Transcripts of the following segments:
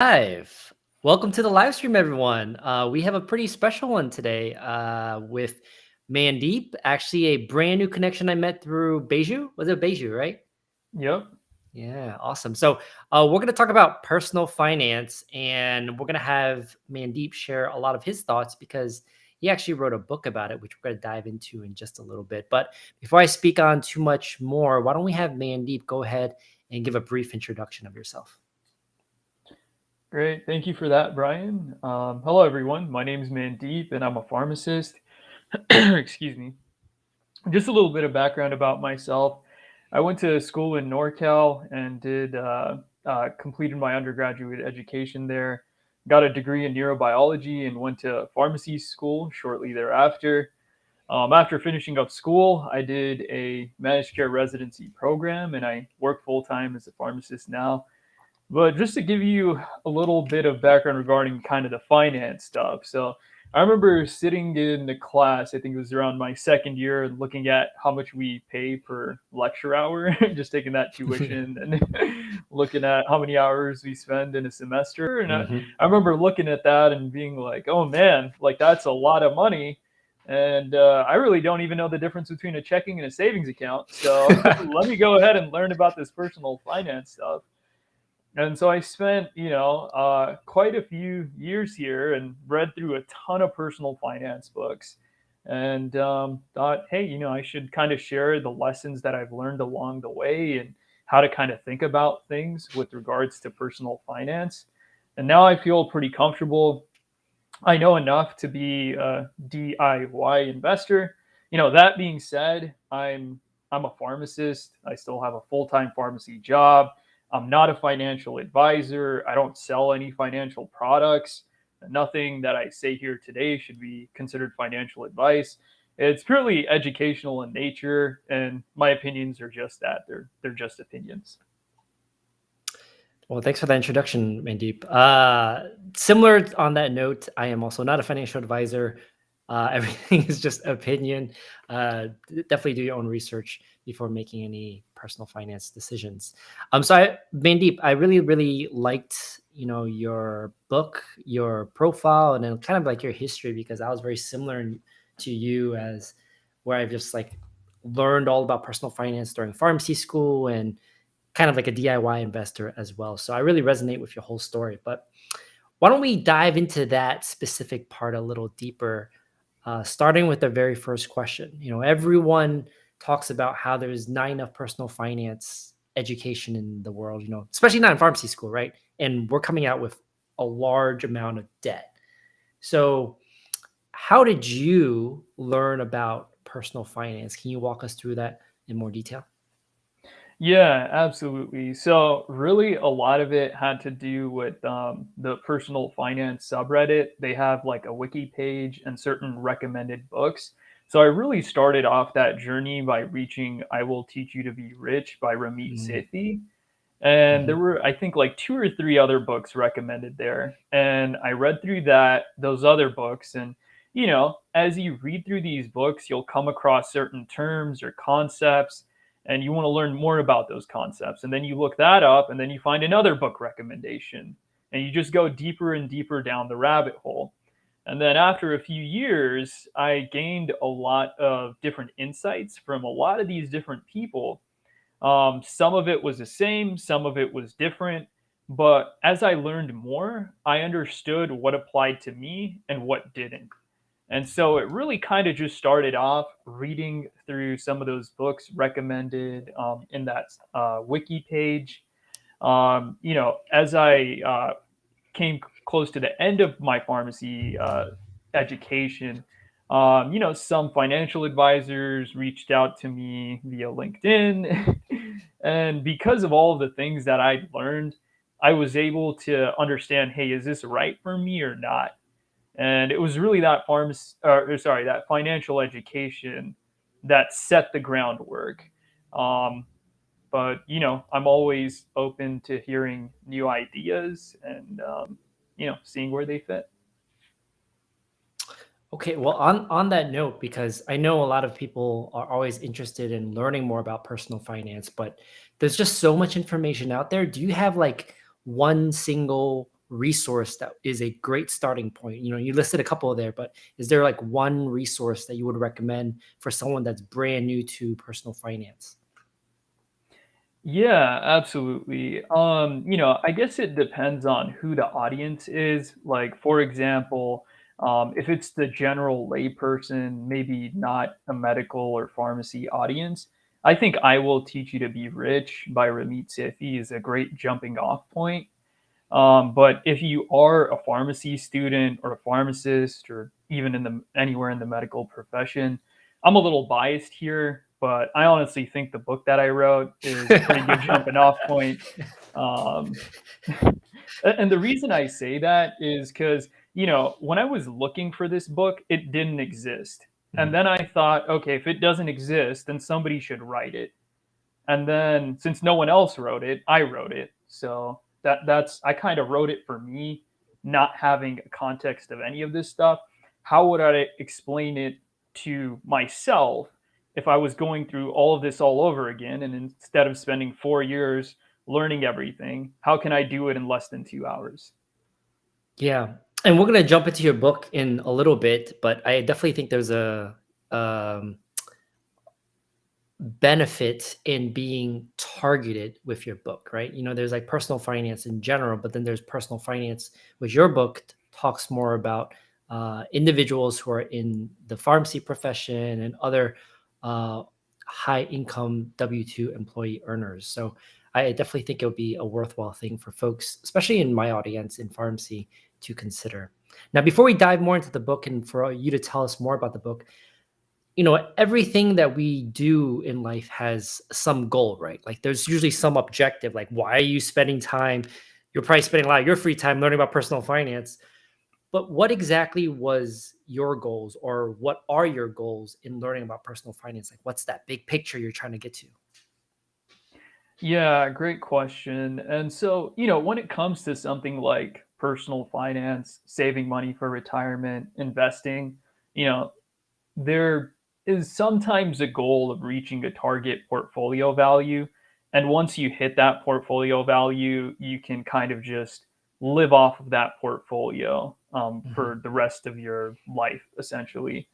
Live. Welcome to the live stream, everyone. We have a pretty special one today with Mandeep. Actually, a brand new connection I met through Beju. Was it Beju, right? Yep. Yeah, awesome. So we're going to talk about personal finance, and we're going to have Mandeep share a lot of his thoughts because he actually wrote a book about it, which we're going to dive into in just a little bit. But before I speak on too much more, why don't we have Mandeep go ahead and give a brief introduction of yourself? Great. Thank you for that, Brian. Hello, everyone. My name is Mandeep, and I'm a pharmacist. Excuse me. Just a little bit of background about myself. I went to school in NorCal and completed my undergraduate education there. Got a degree in neurobiology and went to pharmacy school shortly thereafter. After finishing up school, I did a managed care residency program, and I work full time as a pharmacist now. But just to give you a little bit of background regarding kind of the finance stuff. So I remember sitting in the class, I think it was around my second year, and looking at how much we pay per lecture hour, just taking that tuition and looking at how many hours we spend in a semester. And Hmm. I remember looking at that and being like, oh man, like that's a lot of money. And I really don't even know the difference between a checking and a savings account. So let me go ahead and learn about this personal finance stuff. And so I spent, quite a few years here and read through a ton of personal finance books and thought, hey, I should kind of share the lessons that I've learned along the way and how to kind of think about things with regards to personal finance. And now I feel pretty comfortable. I know enough to be a DIY investor. That being said, I'm a pharmacist. I still have a full-time pharmacy job. I'm not a financial advisor. I don't sell any financial products. Nothing that I say here today should be considered financial advice. It's purely educational in nature, and my opinions are just that. They're just opinions. Well, thanks for that introduction, Mandeep. Similar on that note, I am also not a financial advisor. Everything is just opinion. Definitely do your own research before making any personal finance decisions. Mandeep, I really, really liked, your book, your profile, and then kind of like your history because I was very similar to you as where I've just like learned all about personal finance during pharmacy school and kind of like a DIY investor as well. So I really resonate with your whole story. But why don't we dive into that specific part a little deeper, starting with the very first question? Everyone talks about how there's not enough personal finance education in the world, especially not in pharmacy school, right? And we're coming out with a large amount of debt. So, how did you learn about personal finance? Can you walk us through that in more detail? Yeah, absolutely. So, really, a lot of it had to do with the personal finance subreddit. They have like a wiki page and certain recommended books. So, I really started off that journey by reaching I Will Teach You to Be Rich by Ramit Sethi. And there Mm-hmm. were, I think, like two or three other books recommended there. And I read through those other books. And, as you read through these books, you'll come across certain terms or concepts, and you want to learn more about those concepts. And then you look that up, and then you find another book recommendation. And you just go deeper and deeper down the rabbit hole. And then after a few years, I gained a lot of different insights from a lot of these different people. Some of it was the same, some of it was different. But as I learned more, I understood what applied to me and what didn't. And so it really kind of just started off reading through some of those books recommended in that wiki page. As I came close to the end of my pharmacy education, some financial advisors reached out to me via LinkedIn. And because of all of the things that I learned, I was able to understand, hey, is this right for me or not? And it was really that financial education that set the groundwork. Um, but I'm always open to hearing new ideas and seeing where they fit. Okay, well, on that note, because I know a lot of people are always interested in learning more about personal finance, but there's just so much information out there. Do you have like one single resource that is a great starting point? You know, you listed a couple there, but is there like one resource that you would recommend for someone that's brand new to personal finance? Yeah, absolutely. I guess it depends on who the audience is. Like, for example, if it's the general layperson, maybe not a medical or pharmacy audience, I think I Will Teach You to Be Rich by Ramit Sethi is a great jumping off point. But if you are a pharmacy student or a pharmacist or even in the anywhere in the medical profession, I'm a little biased here, but I honestly think the book that I wrote is a pretty good jumping off point. Um, and the reason I say that is because, when I was looking for this book, it didn't exist. And Mhm. then I thought, okay, if it doesn't exist, then somebody should write it. And then since no one else wrote it, I wrote it. So that's I kind of wrote it for me, not having a context of any of this stuff. How would I explain it to myself if I was going through all of this all over again and instead of spending 4 years learning everything, how can I do it in less than 2 hours? Yeah. And we're going to jump into your book in a little bit, but I definitely think there's a um, benefit in being targeted with your book, right? You know, there's like personal finance in general, but then there's personal finance, which your book talks more about individuals who are in the pharmacy profession and other uh, high income W 2 employee earners. So I definitely think it would be a worthwhile thing for folks, especially in my audience in pharmacy, to consider. Now, before we dive more into the book and for you to tell us more about the book, you know, everything that we do in life has some goal, right? Like there's usually some objective, like why are you spending time? You're probably spending a lot of your free time learning about personal finance. But what exactly was your goals or what are your goals in learning about personal finance? Like what's that big picture you're trying to get to? Yeah, great question. And so, when it comes to something like personal finance, saving money for retirement, investing, you know, there is sometimes a goal of reaching a target portfolio value. And once you hit that portfolio value, you can kind of just live off of that portfolio Mhm. for the rest of your life, essentially.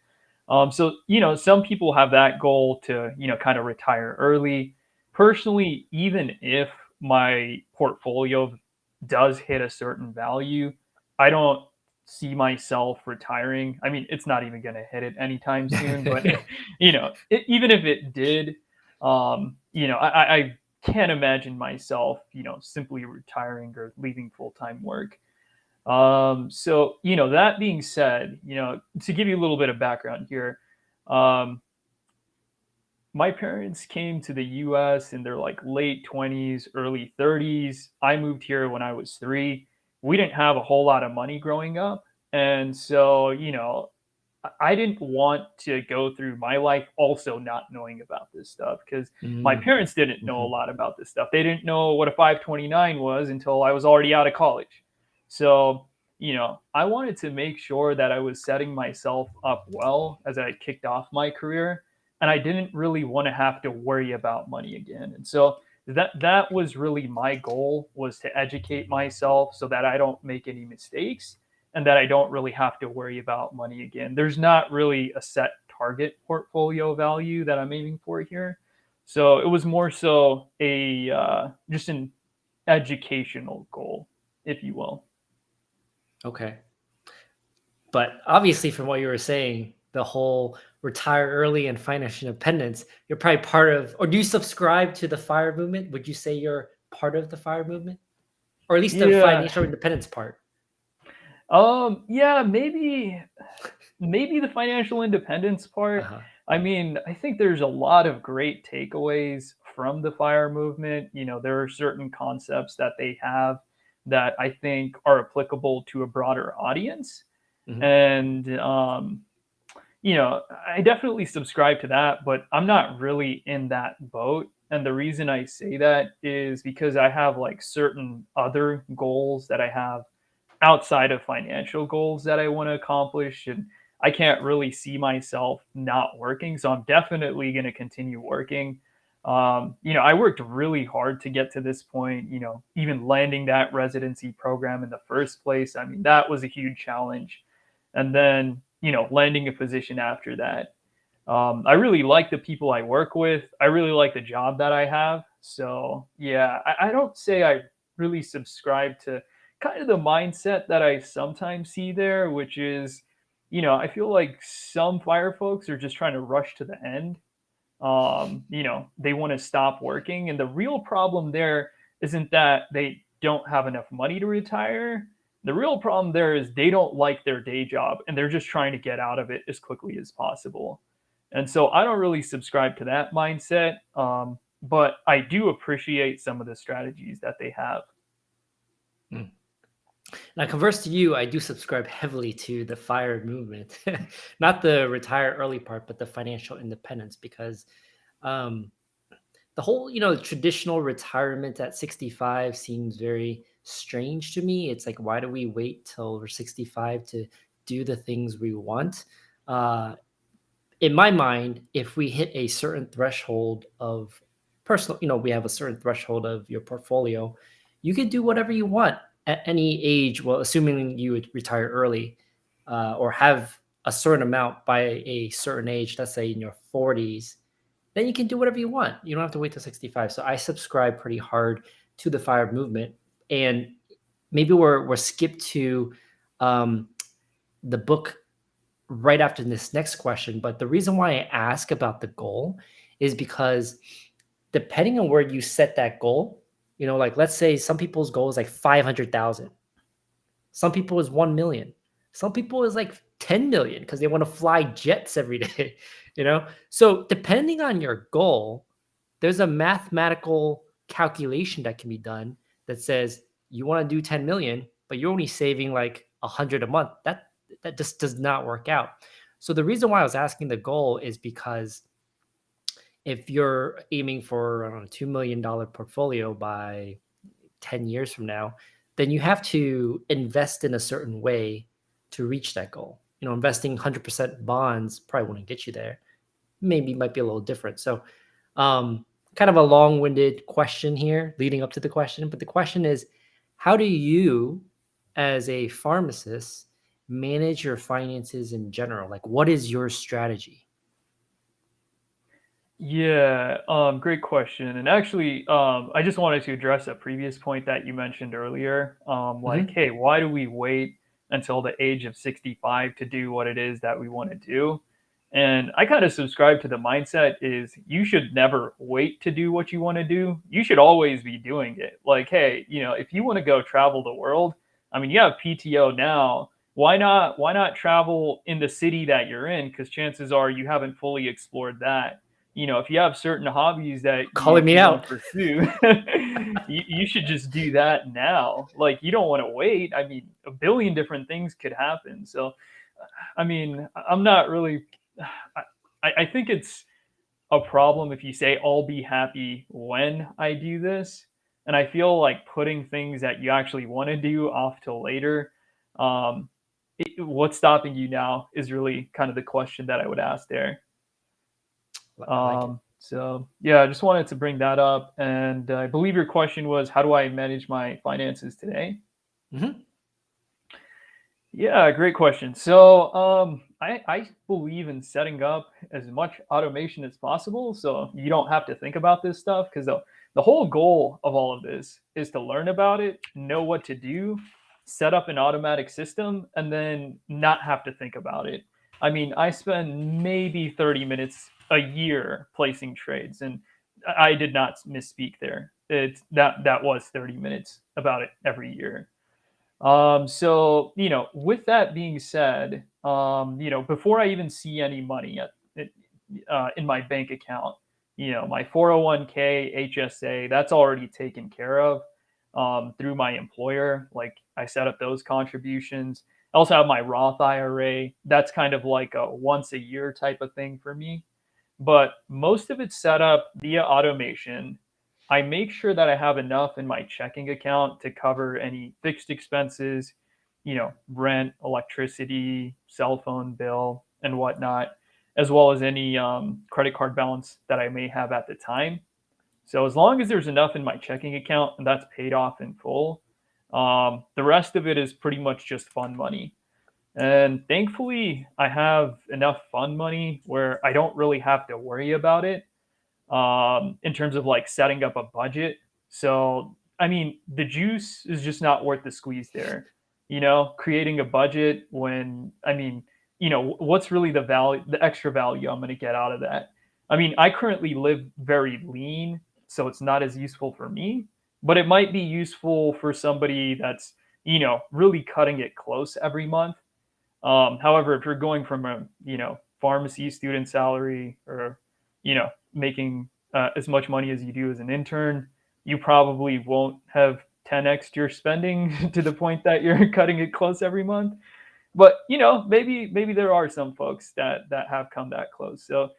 So, some people have that goal to, kind of retire early. Personally, even if my portfolio does hit a certain value, I don't see myself retiring. I mean, it's not even going to hit it anytime soon, but even if it did, I can't imagine myself, simply retiring or leaving full time work. So, that being said, to give you a little bit of background here, um, my parents came to the US in their like late 20s, early 30s. I moved here when I was 3. We didn't have a whole lot of money growing up. And so, I didn't want to go through my life also not knowing about this stuff because my Mm. parents didn't know a Mhm. lot about this stuff. They didn't know what a 529 was until I was already out of college. So, I wanted to make sure that I was setting myself up well as I kicked off my career, and I didn't really want to have to worry about money again. And so that was really my goal, was to educate myself so that I don't make any mistakes and that I don't really have to worry about money again. There's not really a set target portfolio value that I'm aiming for here. So it was more so a just an educational goal, if you will. Okay. But obviously, from what you were saying, the whole retire early and financial independence, you're probably part of, or do you subscribe to the FIRE movement? Would you say you're part of the FIRE movement? Or at least the Yeah. financial independence part? Yeah, maybe the financial independence part. Uh-huh. I mean, I think there's a lot of great takeaways from the fire movement. There are certain concepts that they have that I think are applicable to a broader audience. Mhm. And I definitely subscribe to that, but I'm not really in that boat. And the reason I say that is because I have like certain other goals that I have outside of financial goals that I want to accomplish. And I can't really see myself not working. So I'm definitely going to continue working. I worked really hard to get to this point, even landing that residency program in the first place. I mean, that was a huge challenge. And then, landing a position after that. I really like the people I work with. I really like the job that I have. So, yeah, I don't say I really subscribe to kind of the mindset that I sometimes see there, which is, I feel like some fire folks are just trying to rush to the end. They want to stop working. And the real problem there isn't that they don't have enough money to retire. The real problem there is they don't like their day job and they're just trying to get out of it as quickly as possible. And so I don't really subscribe to that mindset. But I do appreciate some of the strategies that they have. Mm. Now, converse to you, I do subscribe heavily to the FIRE movement, not the retire early part, but the financial independence, because um, the whole, traditional retirement at 65 seems very strange to me. It's like, why do we wait till we're 65 to do the things we want? Uh, in my mind, if we hit a certain threshold of personal, we have a certain threshold of your portfolio, you can do whatever you want at any age. Well, assuming you would retire early or have a certain amount by a certain age, let's say in your 40s, then you can do whatever you want. You don't have to wait till 65. So I subscribe pretty hard to the FIRE movement. And maybe we're skipped to um, the book right after this next question. But the reason why I ask about the goal is because depending on where you set that goal, like let's say some people's goal is like 500,000. Some people is 1 million. Some people is like 10 million because they want to fly jets every day, So depending on your goal, there's a mathematical calculation that can be done that says you want to do 10 million, but you're only saving like 100 a month. That just does not work out. So the reason why I was asking the goal is because if you're aiming for, I don't know, $2 million portfolio by 10 years from now, then you have to invest in a certain way to reach that goal. Investing 100% bonds probably wouldn't get you there. Maybe might be a little different. So, kind of a long-winded question here leading up to the question, but the question is, how do you, as a pharmacist, manage your finances in general? Like, what is your strategy? Yeah, great question. And actually, I just wanted to address a previous point that you mentioned earlier. Like, Mhm. hey, why do we wait until the age of 65 to do what it is that we want to do? And I kind of subscribe to the mindset is you should never wait to do what you want to do. You should always be doing it. Like, hey, if you want to go travel the world, I mean, you have PTO now. Why not travel in the city that you're in? Because chances are you haven't fully explored that. If you have certain hobbies that you, Calling me you want out. to pursue, you should just do that now. Like, you don't want to wait. I mean, a billion different things could happen. So, I mean, I'm not really, I think it's a problem if you say, I'll be happy when I do this. And I feel like putting things that you actually want to do off till later. Um, what's stopping you now is really kind of the question that I would ask there. I like it. So yeah, I just wanted to bring that up. And I believe your question was, how do I manage my finances today? Mhm. Yeah, great question. So I believe in setting up as much automation as possible so you don't have to think about this stuff because the whole goal of all of this is to learn about it, know what to do, set up an automatic system, and then not have to think about it. I mean, I spend maybe 30 minutes a year placing trades, and I did not misspeak there. That was 30 minutes about it every year. So with that being said, before I even see any money in my bank account, my 401k, HSA, that's already taken care of through my employer. Like I set up those contributions. I also have my Roth IRA. That's kind of like a once a year type of thing for me, but most of it's set up via automation. I make sure that I have enough in my checking account to cover any fixed expenses, rent, electricity, cell phone bill, and whatnot, as well as any credit card balance that I may have at the time. So as long as there's enough in my checking account and that's paid off in full, the rest of it is pretty much just fun money. And thankfully, I have enough fun money where I don't really have to worry about it in terms of like setting up a budget. So, I mean, the juice is just not worth the squeeze there. Creating a budget when, I mean, what's really the value, the extra value I'm going to get out of that? I mean, I currently live very lean, so it's not as useful for me, but it might be useful for somebody that's, really cutting it close every month. However, if you're going from a pharmacy student salary or making as much money as you do as an intern, you probably won't have 10x your spending to the point that you're cutting it close every month. But maybe there are some folks that have come that close. So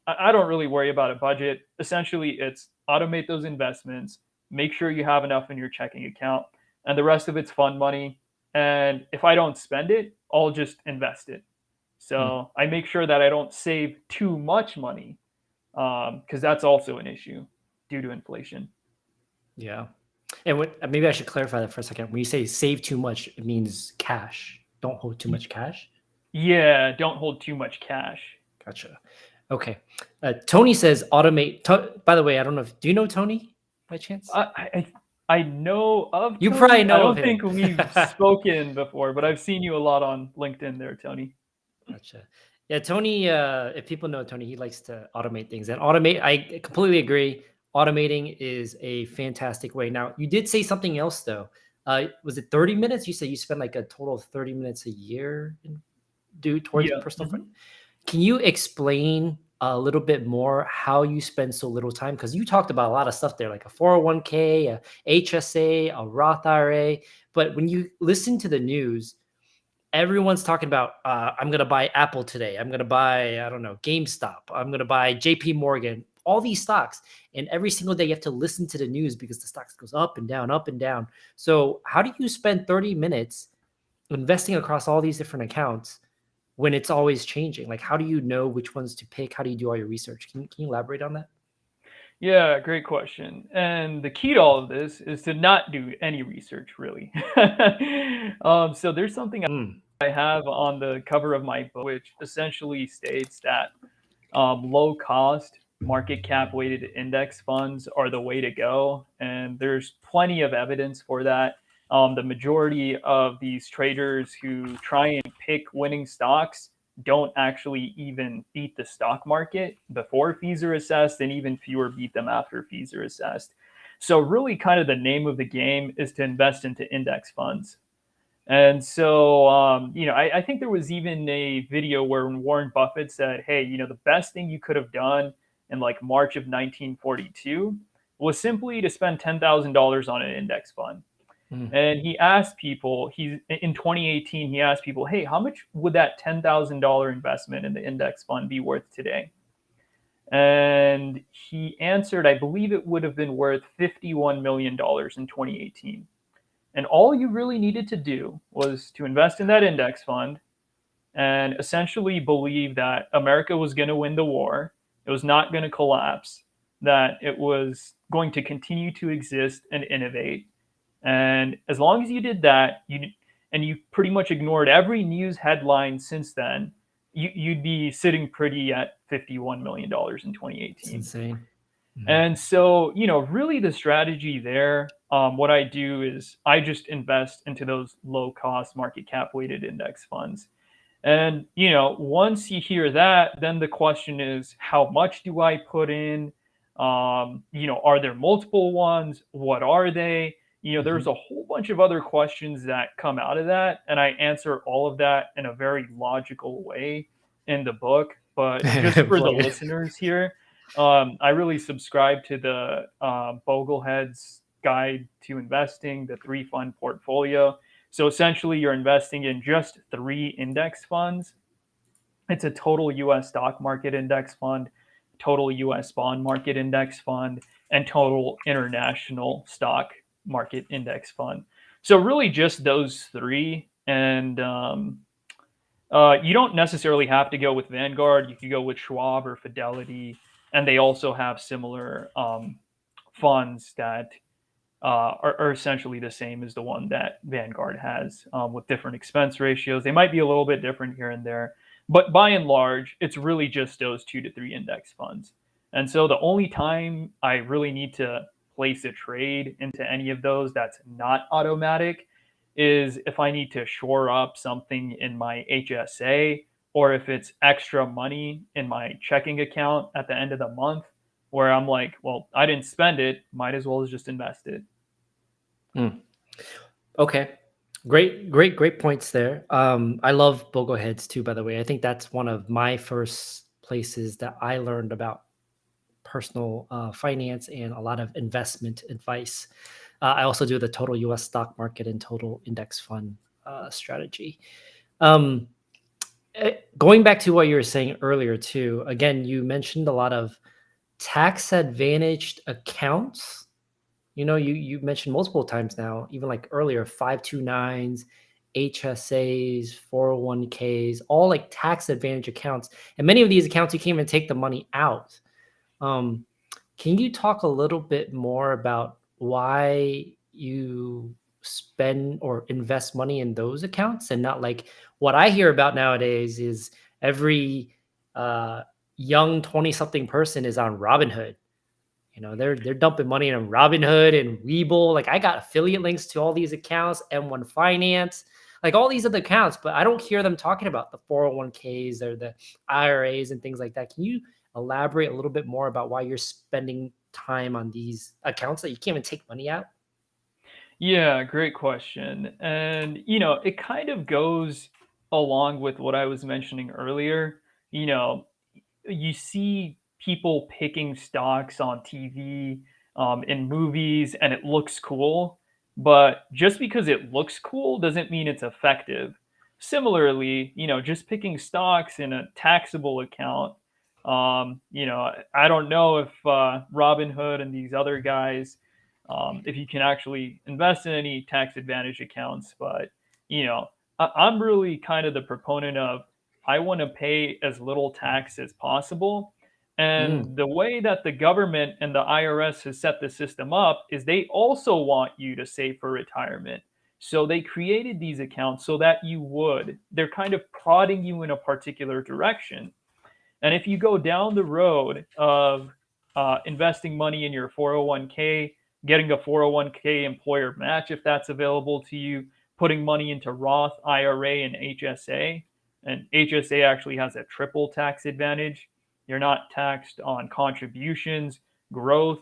I don't really worry about a budget. Essentially, it's automate those investments, make sure you have enough in your checking account, and the rest of it's fun money. And if I don't spend it, I'll just invest it. Mm, So I make sure that I don't save too much money because that's also an issue due to inflation. yeah. And maybe I should clarify that for a second. When you say save too much, it means cash. Don't hold too much cash. Yeah, don't hold too much cash. Gotcha. Okay. Tony says automate. By the way, I don't know if do you know Tony by chance? I know of You probably Tony. I know of don't him. think we've spoken before, but I've seen you a lot on LinkedIn there, Tony. Gotcha. Yeah, Tony. If people know Tony, he likes to automate things, and automate. I completely agree. Automating is a fantastic way. Now, you did say something else though. Was it 30 minutes? You said you spend like a total of 30 minutes a year due towards Yeah. personal finance. Mhm. Can you explain a little bit more how you spend so little time? Because you talked about a lot of stuff there, like a 401k, a HSA, a Roth IRA. But when you listen to the news, everyone's talking about, I'm going to buy Apple today. I'm going to buy, I don't know, GameStop. I'm going to buy JP Morgan, all these stocks. And every single day you have to listen to the news because the stocks goes up and down, up and down. So how do you spend 30 minutes investing across all these different accounts when it's always changing? Like, how do you know which ones to pick? How do you do all your research? Can you elaborate on that? Yeah, great question. And the key to all of this is to not do any research, really. So there's something Mm. I have on the cover of my book, which essentially states that low cost market cap weighted index funds are the way to go. And there's plenty of evidence for that. The majority of these traders who try and pick winning stocks don't actually even beat the stock market before fees are assessed, and even fewer beat them after fees are assessed. So, really, kind of the name of the game is to invest into index funds. And so, I think there was even a video where Warren Buffett said, hey, the best thing you could have done in like March of 1942 was simply to spend $10,000 on an index fund. Mm. And he asked people, in 2018, he asked people, hey, how much would that $10,000 investment in the index fund be worth today? And he answered, I believe it would have been worth $51 million in 2018. And all you really needed to do was to invest in that index fund and essentially believe that America was going to win the war. It was not going to collapse, that it was going to continue to exist and innovate. And as long as you did that, you pretty much ignored every news headline since then, you'd be sitting pretty at $51 million in It's 2018. insane. Mhm. And so, really the strategy there, what I do is I just invest into those low cost market cap weighted index funds. And, once you hear that, then the question is, how much do I put in? Are there multiple ones? What are they? There's Mhm. a whole bunch of other questions that come out of that. And I answer all of that in a very logical way in the book. But just for the Plug it. listeners here, I really subscribe to the Boglehead's Guide to Investing, the three fund portfolio. So essentially, you're investing in just three index funds. It's a total US stock market index fund, total US bond market index fund, and total international stock market index fund. So, really, just those three. And you don't necessarily have to go with Vanguard. You could go with Schwab or Fidelity, and they also have similar funds that are essentially the same as the one that Vanguard has, with different expense ratios. They might be a little bit different here and there, but by and large, it's really just those 2 to 3 index funds. And so the only time I really need to place a trade into any of those that's not automatic is if I need to shore up something in my HSA, or if it's extra money in my checking account at the end of the month where I'm like, well, I didn't spend it, might as well just invest it. Mm. Okay. Great points there. I love BOGO heads too, by the way. I think that's one of my first places that I learned about personal finance and a lot of investment advice. I also do the total US stock market and total index fund strategy. Um, Going back to what you were saying earlier, too, again, you mentioned a lot of tax advantaged accounts. You mentioned multiple times now, even like earlier, 529s, HSAs, 401ks, all like tax advantage accounts. And many of these accounts, you can't even take the money out. Um, can you talk a little bit more about why you spend or invest money in those accounts and not like what I hear about nowadays is every uh, young 20 something person is on Robinhood. They're dumping money in Robinhood and Webull. Like I got affiliate links to all these accounts, M1 Finance, like all these other accounts, but I don't hear them talking about the 401ks or the IRAs and things like that. Can you elaborate a little bit more about why you're spending time on these accounts that you can't even take money out? Yeah, great question. And, it kind of goes along with what I was mentioning earlier. You know, you see people picking stocks on TV, in movies, and it looks cool. But just because it looks cool doesn't mean it's effective. Similarly, just picking stocks in a taxable account. I don't know if Robinhood and these other guys, if you can actually invest in any tax advantage accounts, but I'm really kind of the proponent of I want to pay as little tax as possible. Mm, And the way that the government and the IRS has set the system up is they also want you to save for retirement. So they created these accounts so that you would. They're kind of prodding you in a particular direction. And if you go down the road of investing money in your 401k, getting a 401k employer match if that's available to you, putting money into Roth, IRA, and HSA, and HSA actually has a triple tax advantage. You're not taxed on contributions, growth,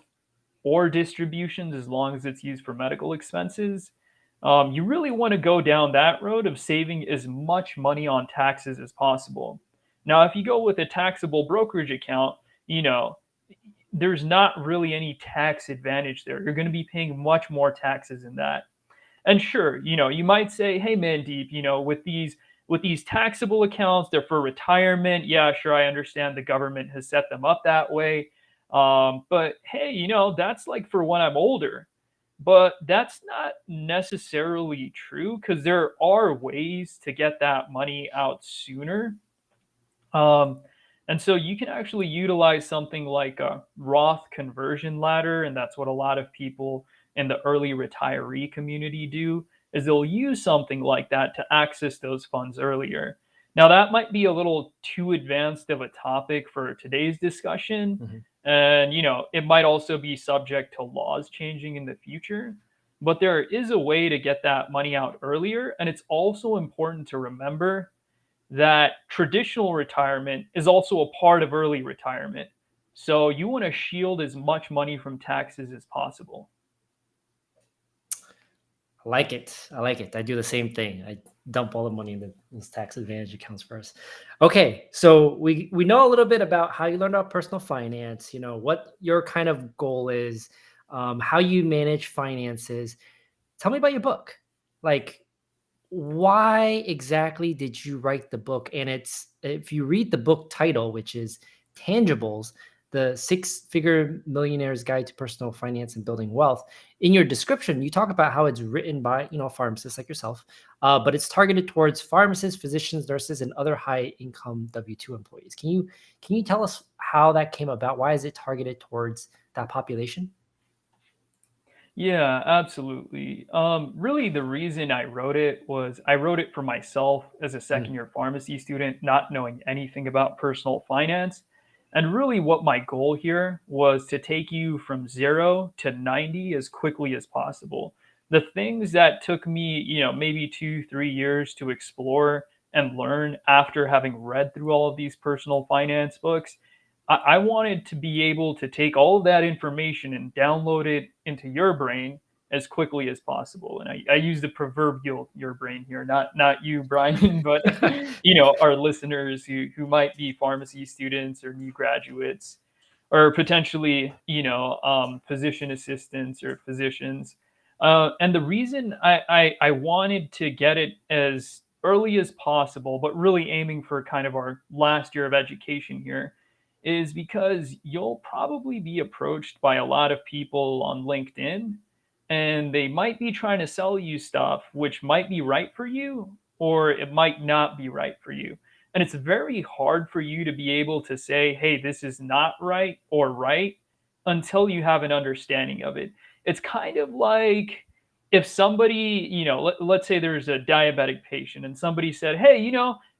or distributions as long as it's used for medical expenses. You really want to go down that road of saving as much money on taxes as possible. Now, if you go with a taxable brokerage account, you know, there's not really any tax advantage there. You're going to be paying much more taxes in that. And sure, you might say, "Hey, Mandeep, with these taxable accounts, they're for retirement. Yeah, sure, I understand the government has set them up that way. But hey, that's like for when I'm older." But that's not necessarily true because there are ways to get that money out sooner. Um, and so you can actually utilize something like a Roth conversion ladder, and that's what a lot of people in the early retiree community do, is they'll use something like that to access those funds earlier. Now that might be a little too advanced of a topic for today's discussion, mhm. and it might also be subject to laws changing in the future. But there is a way to get that money out earlier, and it's also important to remember that traditional retirement is also a part of early retirement. So you want to shield as much money from taxes as possible. I like it. I like it. I do the same thing. I dump all the money in those tax advantage accounts first. Okay, so we know a little bit about how you learn about personal finance. What your kind of goal is, how you manage finances. Tell me about your book. Like, why exactly did you write the book? And it's if you read the book title, which is Tangibles, the six-figure millionaire's guide to personal finance and building wealth. In your description, you talk about how it's written by, pharmacists like yourself, but it's targeted towards pharmacists, physicians, nurses, and other high-income W-2 employees. Can you tell us how that came about? Why is it targeted towards that population? Yeah, absolutely. Really, the reason I wrote it was I wrote it for myself as a Mm, second year pharmacy student, not knowing anything about personal finance. And really, what my goal here was to take you from 0 to 90 as quickly as possible. The things that took me, maybe 2, 3 years to explore and learn after having read through all of these personal finance books, I wanted to be able to take all of that information and download it into your brain as quickly as possible. And I use the proverbial your brain here, not you, Brian, but our listeners who might be pharmacy students or new graduates, or potentially physician assistants or physicians. And the reason I wanted to get it as early as possible, but really aiming for kind of our last year of education here, is because you'll probably be approached by a lot of people on LinkedIn, and they might be trying to sell you stuff which might be right for you or it might not be right for you. And it's very hard for you to be able to say, hey, this is not right or right until you have an understanding of it. It's kind of like if somebody, let's say there's a diabetic patient and somebody said, hey,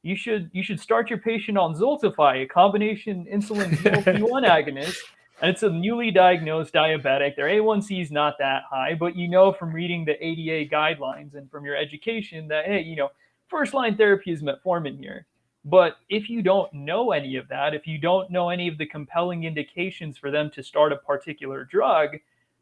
you should start your patient on Zoltify, a combination insulin GLP-1 agonist. And it's a newly diagnosed diabetic. Their A1C is not that high, but you know from reading the ADA guidelines and from your education that, hey, first line therapy is metformin here. But if you don't know any of that, if you don't know any of the compelling indications for them to start a particular drug,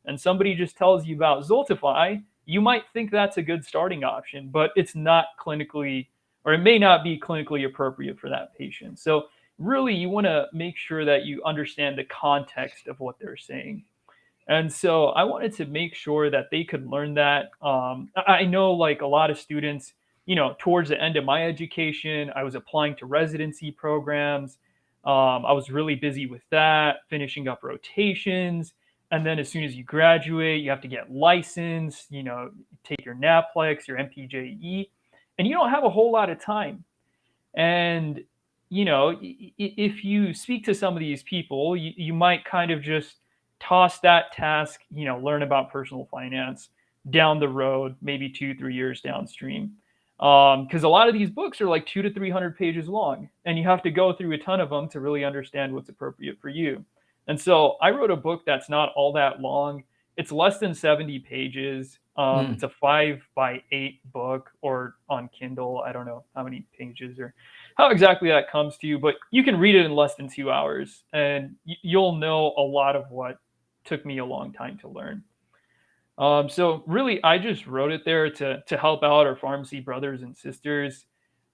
and somebody just tells you about Zoltify, you might think that's a good starting option, but it's not clinically, or it may not be clinically appropriate for that patient. So, really, you want to make sure that you understand the context of what they're saying. And so I wanted to make sure that they could learn that. I know like a lot of students, towards the end of my education, I was applying to residency programs. I was really busy with that, finishing up rotations. And then as soon as you graduate, you have to get licensed, take your NAPLEX, your MPJE, and you don't have a whole lot of time. And, if you speak to some of these people, you might kind of just toss that task, learn about personal finance down the road, maybe 2, 3 years downstream. Because a lot of these books are like 200 to 300 pages long, and you have to go through a ton of them to really understand what's appropriate for you. And so I wrote a book that's not all that long. It's less than 70 pages. It's mm. a 5 by 8 book, or on Kindle. I don't know how many pages or how exactly that comes to you, but you can read it in less than 2 hours, and you'll know a lot of what took me a long time to learn. So really, I just wrote it there to help out our pharmacy brothers and sisters.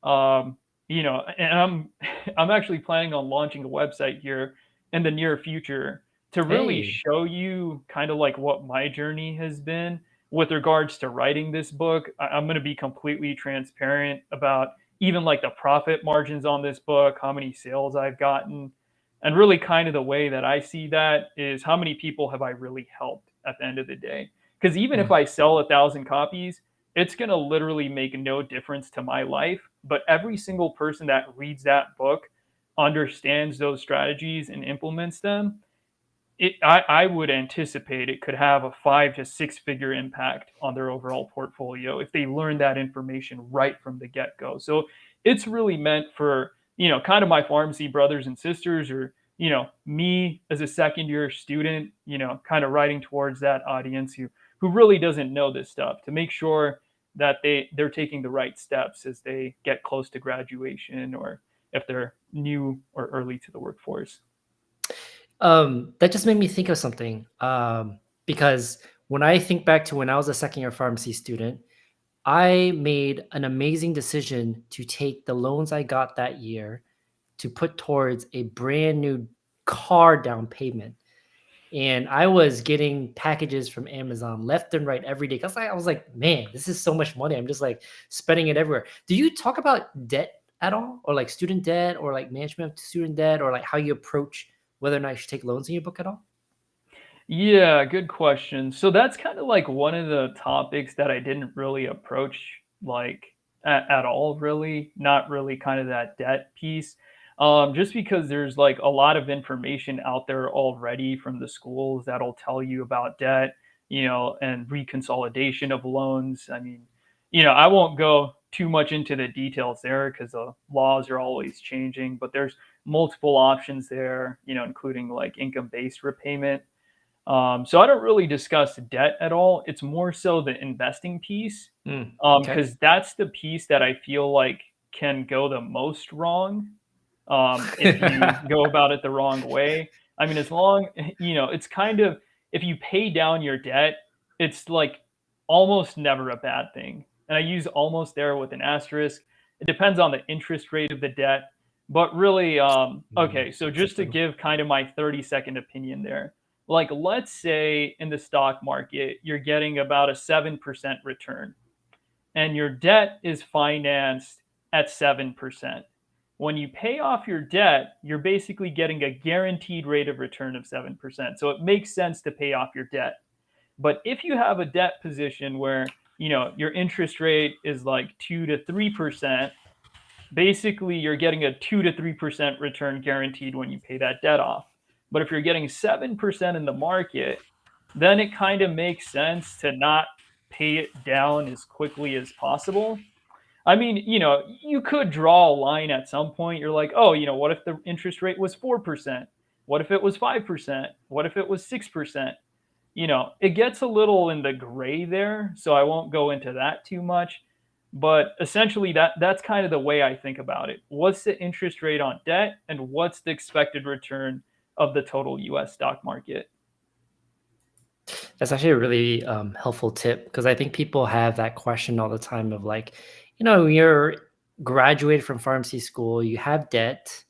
Um, and I'm I'm actually planning on launching a website here in the near future to really Hey. show you kind of like what my journey has been with regards to writing this book. I'm going to be completely transparent about even like the profit margins on this book, how many sales I've gotten, and really kind of the way that I see that is how many people have I really helped at the end of the day. Because even if Mm. I sell 1,000 copies, it's going to literally make no difference to my life. But every single person that reads that book understands those strategies and implements them. I would anticipate it could have a 5 to 6 figure impact on their overall portfolio if they learn that information right from the get go. So it's really meant for, kind of my pharmacy brothers and sisters, or, me as a second year student, kind of writing towards that audience who really doesn't know this stuff, to make sure that they're taking the right steps as they get close to graduation, or if they're new or early to the workforce. That just made me think of something. Because when I think back to when I was a second year pharmacy student, I made an amazing decision to take the loans I got that year to put towards a brand new car down payment. And I was getting packages from Amazon left and right every day, 'cause I was like, "Man, this is so much money. I'm just, like, spending it everywhere." Do you talk about debt at all? Or, like, student debt, or, like, management of student debt, or, like, how you approach whether or not you should take loans in your book at all? Yeah, good question. So that's kind of like one of the topics that I didn't really approach like at all, really. Not really kind of that debt piece. Just because there's like a lot of information out there already from the schools that'll tell you about debt. and reconsolidation of loans. I mean, I won't go too much into the details there because the laws are always changing, but there's multiple options there, including like income based repayment. So I don't really discuss debt at all. It's more so the investing piece, Okay. because that's the piece that I feel like can go the most wrong, if you go about it the wrong way. I mean, as long, it's kind of, if you pay down your debt, it's like almost never a bad thing. And I use almost there with an asterisk. It depends on the interest rate of the debt. But really, okay, so That's a just to thing. give kind of my 30-second opinion there, like let's say in the stock market, you're getting about a 7% return and your debt is financed at 7%. When you pay off your debt, you're basically getting a guaranteed rate of return of 7%. So it makes sense to pay off your debt. But if you have a debt position where, your interest rate is like 2 to 3%, basically you're getting a 2 to 3% return guaranteed when you pay that debt off. But if you're getting 7% in the market, then it kind of makes sense to not pay it down as quickly as possible. I mean, you could draw a line at some point. You're like, oh, what if the interest rate was 4%? What if it was 5%? What if it was 6%? It gets a little in the gray there, so I won't go into that too much. But essentially, that's kind of the way I think about it. What's the interest rate on debt, and what's the expected return of the total U.S. stock market? That's actually a really helpful tip because I think people have that question all the time of like, you're graduated from pharmacy school, you have debt,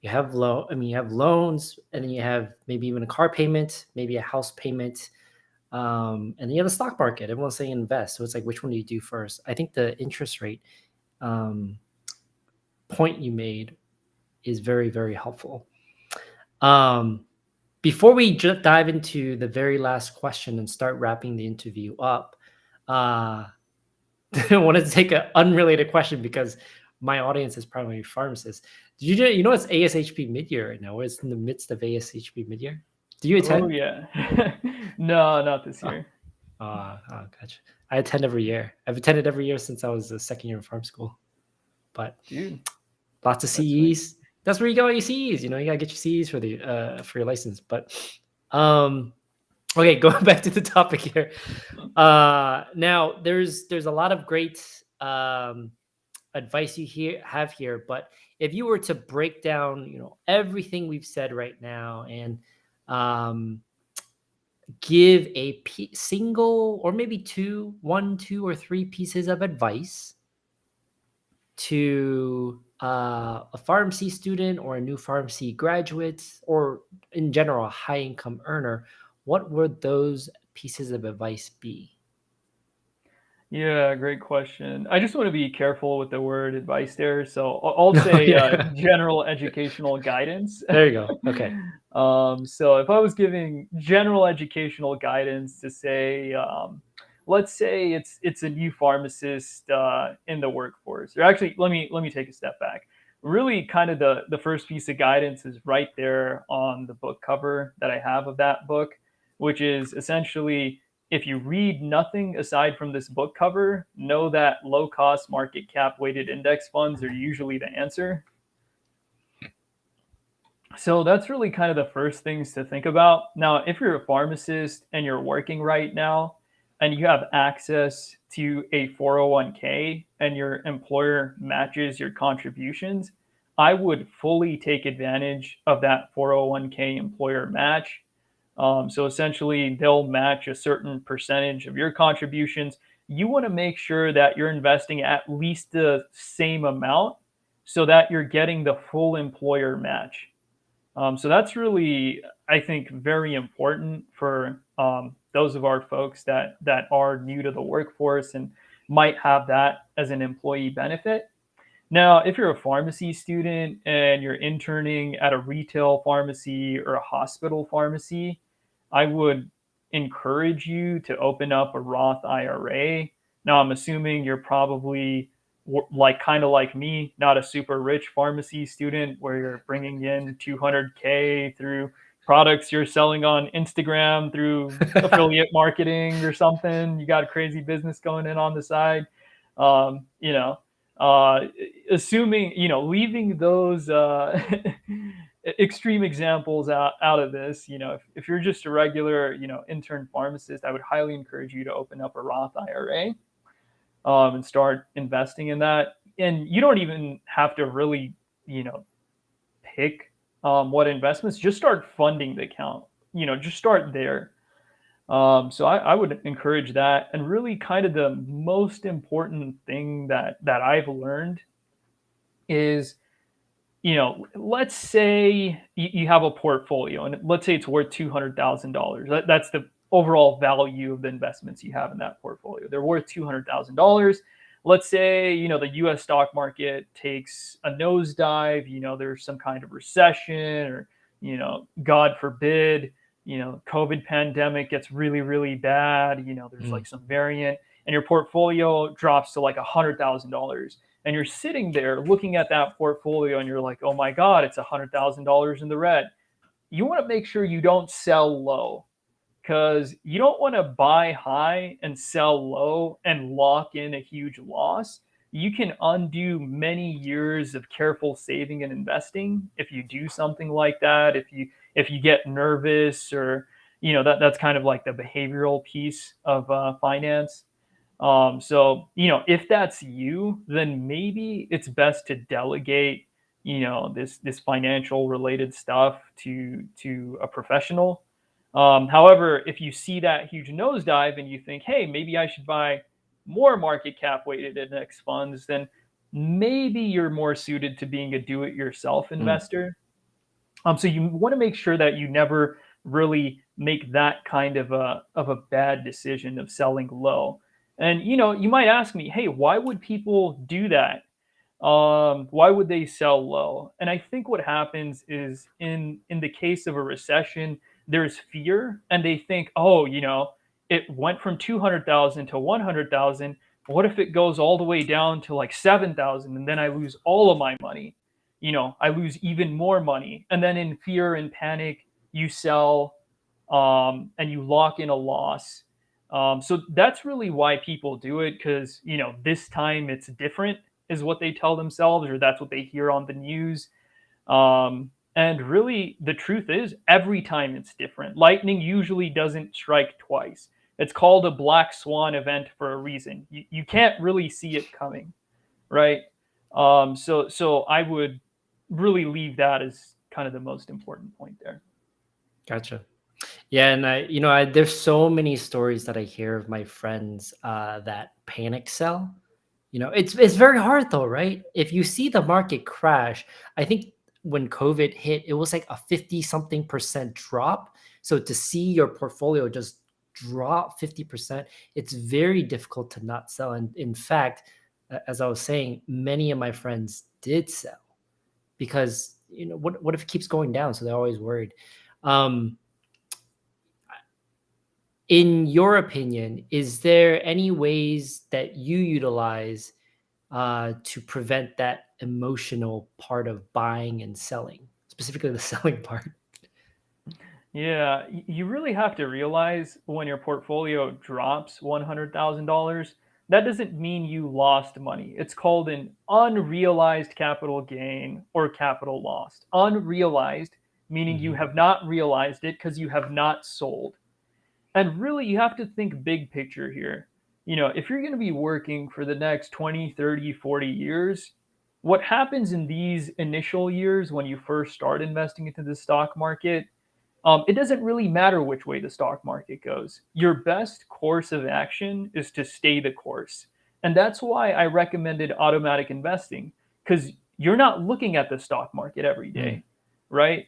you have you have loans, and then you have maybe even a car payment, maybe a house payment, and then you have the stock market. Everyone's saying invest, so it's like, which one do you do first? I think the interest rate um, point you made is very, very helpful. Um, Before we dive into the very last question and start wrapping the interview up, uh, I wanted to take an unrelated question because my audience is primarily pharmacists. You know it's ASHP midyear right now? It's in the midst of ASHP midyear. Do you Oh attend? yeah. No, not this Oh, year. gotcha. I attend every year. I've attended every year since I was a second year in farm school. But Dude, lots of that's sweet. CEs. That's where you get all your CEs. You gotta get your CEs for your license. But um, okay, going back to the topic here. Now there's a lot of great advice you have here, but if you were to break down, everything we've said right now and um, give a single or maybe two or three pieces of advice to a pharmacy student or a new pharmacy graduate or in general a high income earner, what would those pieces of advice be? Yeah, great question. I just want to be careful with the word advice there. So I'll Oh say yeah. general educational guidance. There you go. Okay. So if I was giving general educational guidance to say, let's say it's a new pharmacist in the workforce, or actually, let me take a step back. Really, kind of the first piece of guidance is right there on the book cover that I have of that book, which is essentially, if you read nothing aside from this book cover, know that low cost market cap weighted index funds are usually the answer. So that's really kind of the first things to think about. Now, if you're a pharmacist and you're working right now and you have access to a 401k and your employer matches your contributions, I would fully take advantage of that 401k employer match. So essentially, they'll match a certain percentage of your contributions. You want to make sure that you're investing at least the same amount so that you're getting the full employer match. So that's really, I think, very important for those of our folks that are new to the workforce and might have that as an employee benefit. Now, if you're a pharmacy student and you're interning at a retail pharmacy or a hospital pharmacy, I would encourage you to open up a Roth IRA. Now, I'm assuming you're probably like kind of like me, not a super rich pharmacy student where you're bringing in 200K through products you're selling on Instagram through affiliate marketing or something. You got a crazy business going in on the side. You know, uh, assuming, leaving those extreme examples out of this, if you're just a regular, intern pharmacist, I would highly encourage you to open up a Roth IRA, and start investing in that. And you don't even have to really, pick what investments. Just start funding the account. Just start there. So I would encourage that. And really, kind of the most important thing that I've learned is, let's say you have a portfolio, and let's say it's worth $200,000. That's the overall value of the investments you have in that portfolio. They're worth $200,000. Let's say, the US stock market takes a nosedive, there's some kind of recession, or, God forbid, COVID pandemic gets really, really bad, there's Mm, like some variant, and your portfolio drops to like $100,000. And you're sitting there looking at that portfolio and you're like, oh my God, it's $100,000 in the red. You want to make sure you don't sell low, because you don't want to buy high and sell low and lock in a huge loss. You can undo many years of careful saving and investing if you do something like that. If you get nervous, or that's kind of like the behavioral piece of finance. So, if that's you, then maybe it's best to delegate, this financial related stuff to a professional. However, if you see that huge nosedive and you think, hey, maybe I should buy more market cap weighted index funds, then maybe you're more suited to being a do-it-yourself mm, investor. So you want to make sure that you never really make that kind of a bad decision of selling low. And you might ask me, hey, why would people do that? Why would they sell low? And I think what happens is, in the case of a recession, there's fear, and they think, oh, it went from 200,000 to 100,000. What if it goes all the way down to like 7,000, and then I lose all of my money? I lose even more money. And then in fear and panic, you sell, and you lock in a loss. So that's really why people do it, because this time it's different, is what they tell themselves, or that's what they hear on the news. And really, the truth is, every time it's different. Lightning usually doesn't strike twice. It's called a black swan event for a reason. You can't really see it coming, right? So I would really leave that as kind of the most important point there. gotcha. Yeah, and there's so many stories that I hear of my friends that panic sell. It's very hard though, right? If you see the market crash, I think when COVID hit, it was like a 50 something percent drop. So to see your portfolio just drop 50%, it's very difficult to not sell. And in fact, as I was saying, many of my friends did sell because what if it keeps going down? So they're always worried. Um, in your opinion, is there any ways that you utilize to prevent that emotional part of buying and selling, specifically the selling part? Yeah, you really have to realize, when your portfolio drops $100,000, that doesn't mean you lost money. It's called an unrealized capital gain or capital loss. Unrealized, meaning you Hmm. have not realized it because you have not sold. And really, you have to think big picture here. If you're going to be working for the next 20, 30, 40 years, what happens in these initial years when you first start investing into the stock market, it doesn't really matter which way the stock market goes. Your best course of action is to stay the course. And that's why I recommended automatic investing, because you're not looking at the stock market every Mm, day, right?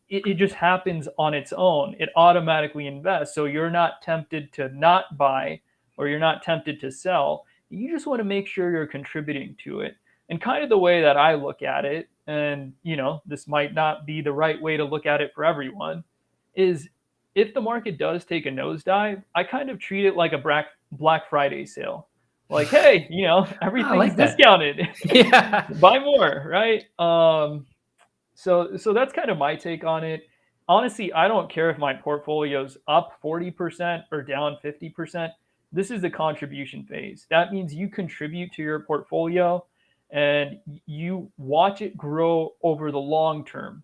It just happens on its own. It automatically invests. So you're not tempted to not buy, or you're not tempted to sell. You just want to make sure you're contributing to it. And kind of the way that I look at it, and this might not be the right way to look at it for everyone, is, if the market does take a nosedive, I kind of treat it like a Black Friday sale. Like, hey, I everything's like that. discounted. Yeah. Buy more, right? So that's kind of my take on it. honestly, I don't care if my portfolio's up 40% or down 50%. This is the contribution phase. That means you contribute to your portfolio and you watch it grow over the long term.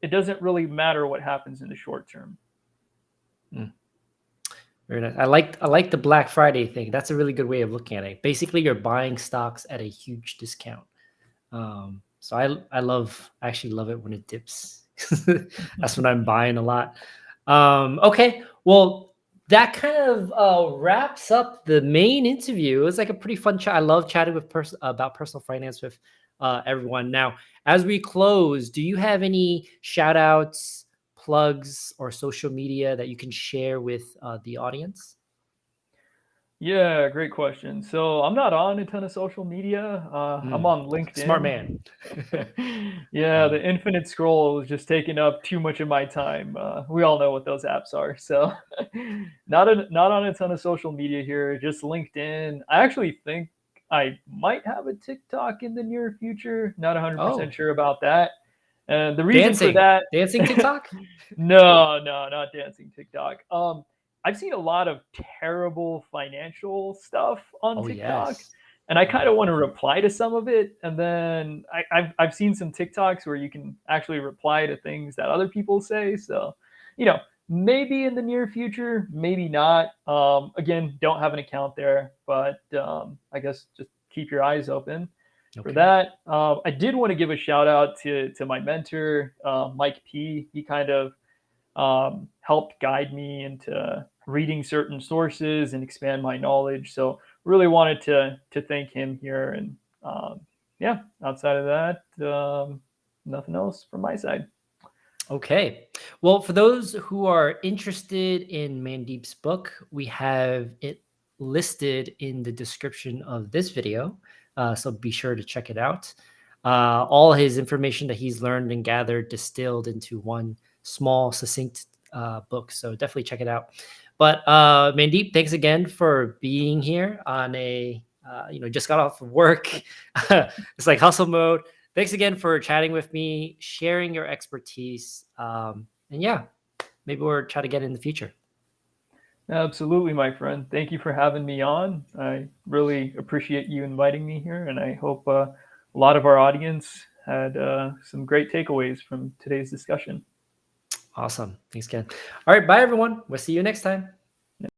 It doesn't really matter what happens in the short term. Mm, very nice. I like the Black Friday thing. That's a really good way of looking at it. Basically, you're buying stocks at a huge discount. So I actually love it when it dips. That's when I'm buying a lot. Okay, well, that kind of wraps up the main interview. It was like a pretty fun chat. I love chatting with about personal finance with everyone. Now, as we close, do you have any shout outs, plugs, or social media that you can share with the audience? Yeah, great question. So I'm not on a ton of social media. I'm Mm, on smart man. LinkedIn. Yeah, Uh, the infinite scroll is just taking up too much of my time. We all know what those apps are. So not on a ton of social media here, just LinkedIn. I actually think I might have a TikTok in the near future. Not 100% oh, sure about that. And the reason for dancing, that, dancing TikTok. no, not dancing TikTok. I've seen a lot of terrible financial stuff on Oh TikTok, yes. and I kind Mhm. of want to reply to some of it. And then I've seen some TikToks where you can actually reply to things that other people say. So, you know, maybe in the near future, maybe not. Again, don't have an account there, but I guess just keep your eyes open for Okay. that. I did want to give a shout out to my mentor, Mike P. He kind of helped guide me into reading certain sources and expand my knowledge. So really wanted to thank him here. And yeah, outside of that, nothing else from my side. Okay. Well, for those who are interested in Mandeep's book, we have it listed in the description of this video. So be sure to check it out. All his information that he's learned and gathered distilled into one small, succinct book. So definitely check it out. But Mandeep, thanks again for being here on a, just got off of work. It's like hustle mode. Thanks again for chatting with me, sharing your expertise. And yeah, maybe we'll try to get in the future. Absolutely, my friend. Thank you for having me on. I really appreciate you inviting me here, and I hope a lot of our audience had some great takeaways from today's discussion. Awesome. Thanks again. All right. Bye, everyone. We'll see you next time.